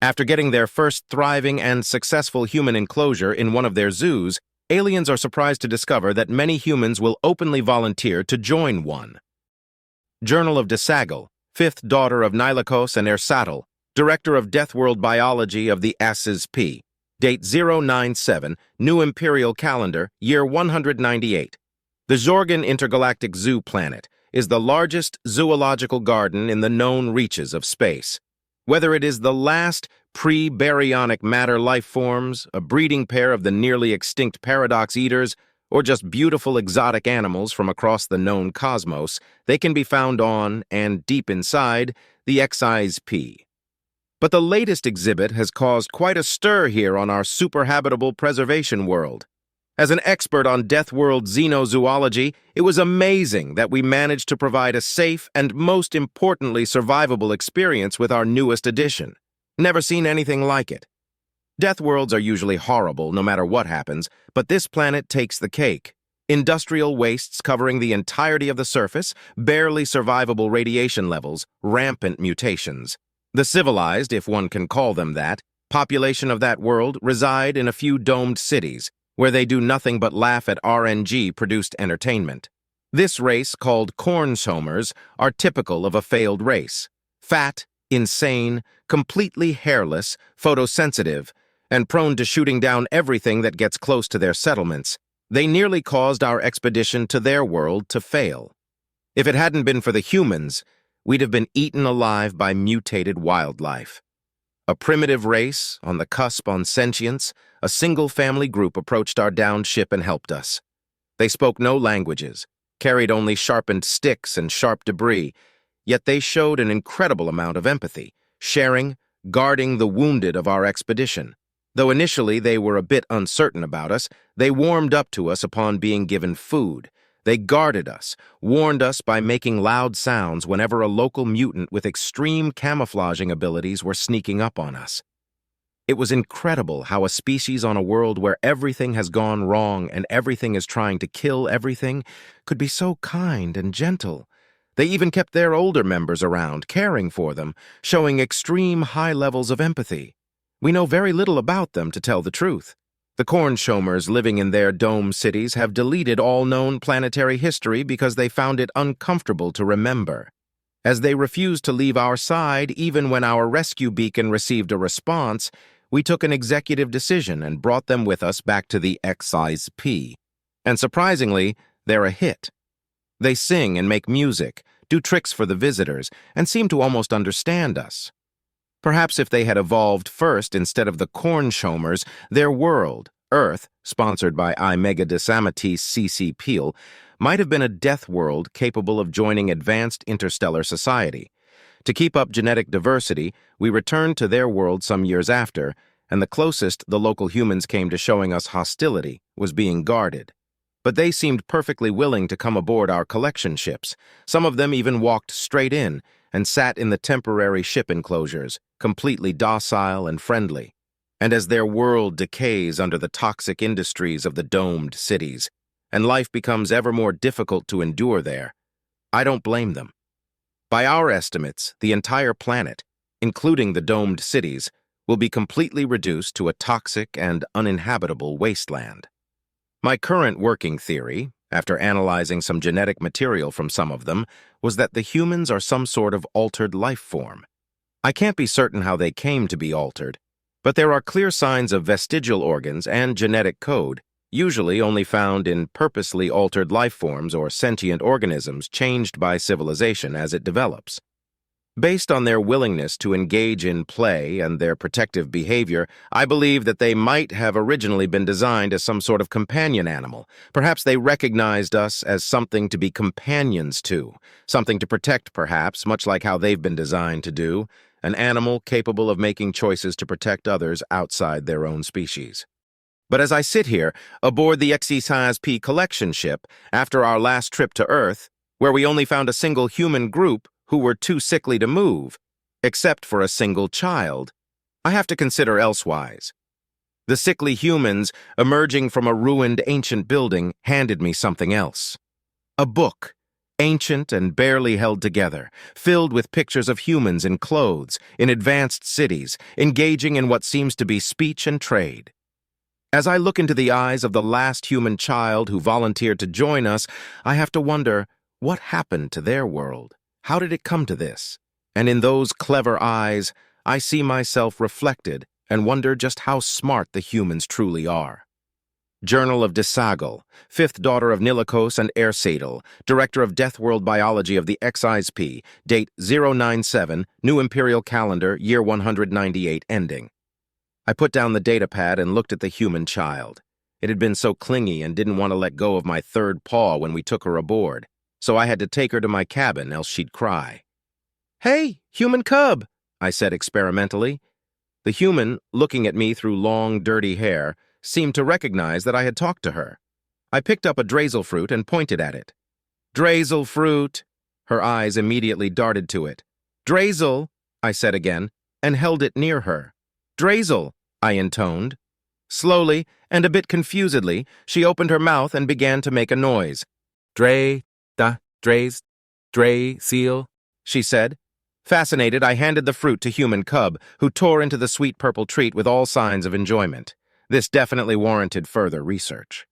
After getting their first thriving and successful human enclosure in one of their zoos, aliens are surprised to discover that many humans will openly volunteer to join one. Journal of Desagal, fifth daughter of Nilakos and Ersatil, director of Death World Biology of the SSP. Date 097, New Imperial Calendar, year 198. The Zorgan Intergalactic Zoo Planet is the largest zoological garden in the known reaches of space. Whether it is the last pre-baryonic matter life forms, a breeding pair of the nearly extinct paradox eaters, or just beautiful exotic animals from across the known cosmos, they can be found on, and deep inside, the XISP. But the latest exhibit has caused quite a stir here on our superhabitable preservation world. As an expert on Death World xenozoology, it was amazing that we managed to provide a safe and, most importantly, survivable experience with our newest addition. Never seen anything like it. Death worlds are usually horrible no matter what happens, but this planet takes the cake. Industrial wastes covering the entirety of the surface, barely survivable radiation levels, rampant mutations. The civilized, if one can call them that, population of that world reside in a few domed cities, where they do nothing but laugh at RNG-produced entertainment. This race, called Cornshomers, are typical of a failed race. Fat, insane, completely hairless, photosensitive, and prone to shooting down everything that gets close to their settlements. They nearly caused our expedition to their world to fail. If it hadn't been for the humans, we'd have been eaten alive by mutated wildlife. A primitive race, on the cusp on sentience, a single-family group approached our downed ship and helped us. They spoke no languages, carried only sharpened sticks and sharp debris, yet they showed an incredible amount of empathy, sharing, guarding the wounded of our expedition. Though initially they were a bit uncertain about us, they warmed up to us upon being given food. They guarded us, warned us by making loud sounds whenever a local mutant with extreme camouflaging abilities were sneaking up on us. It was incredible how a species on a world where everything has gone wrong and everything is trying to kill everything could be so kind and gentle. They even kept their older members around, caring for them, showing extreme high levels of empathy. We know very little about them, to tell the truth. The Cornshomers living in their dome cities have deleted all known planetary history because they found it uncomfortable to remember. As they refused to leave our side even when our rescue beacon received a response, we took an executive decision and brought them with us back to the XISP. And surprisingly, they're a hit. They sing and make music, do tricks for the visitors, and seem to almost understand us. Perhaps if they had evolved first instead of the Cornshomers, their world, Earth, sponsored by Imegadisamatis CC Peel, might have been a death world capable of joining advanced interstellar society. To keep up genetic diversity, we returned to their world some years after, and the closest the local humans came to showing us hostility was being guarded. But they seemed perfectly willing to come aboard our collection ships. Some of them even walked straight in and sat in the temporary ship enclosures, completely docile and friendly. And as their world decays under the toxic industries of the domed cities, and life becomes ever more difficult to endure there, I don't blame them. By our estimates, the entire planet, including the domed cities, will be completely reduced to a toxic and uninhabitable wasteland. My current working theory, after analyzing some genetic material from some of them, was that the humans are some sort of altered life form. I can't be certain how they came to be altered, but there are clear signs of vestigial organs and genetic code, usually only found in purposely altered life forms or sentient organisms changed by civilization as it develops. Based on their willingness to engage in play and their protective behavior, I believe that they might have originally been designed as some sort of companion animal. Perhaps they recognized us as something to be companions to, something to protect perhaps, much like how they've been designed to do, an animal capable of making choices to protect others outside their own species. But as I sit here, aboard the XISP collection ship, after our last trip to Earth, where we only found a single human group who were too sickly to move, except for a single child, I have to consider elsewise. The sickly humans, emerging from a ruined ancient building, handed me something else. A book, ancient and barely held together, filled with pictures of humans in clothes, in advanced cities, engaging in what seems to be speech and trade. As I look into the eyes of the last human child who volunteered to join us, I have to wonder, what happened to their world? How did it come to this? And in those clever eyes, I see myself reflected and wonder just how smart the humans truly are. Journal of Desagal, fifth daughter of Nilikos and Ersadel, director of Death World Biology of the XISP, date 097, New Imperial Calendar, year 198 ending. I put down the datapad and looked at the human child. It had been so clingy and didn't want to let go of my third paw when we took her aboard, so I had to take her to my cabin, else she'd cry. "Hey, human cub," I said experimentally. The human, looking at me through long, dirty hair, seemed to recognize that I had talked to her. I picked up a drazel fruit and pointed at it. "Drazel fruit!" Her eyes immediately darted to it. "Drazel!" I said again, and held it near her. "Drazel!" I intoned. Slowly, and a bit confusedly, she opened her mouth and began to make a noise. Draze, seal, she said. Fascinated, I handed the fruit to human cub, who tore into the sweet purple treat with all signs of enjoyment. This definitely warranted further research.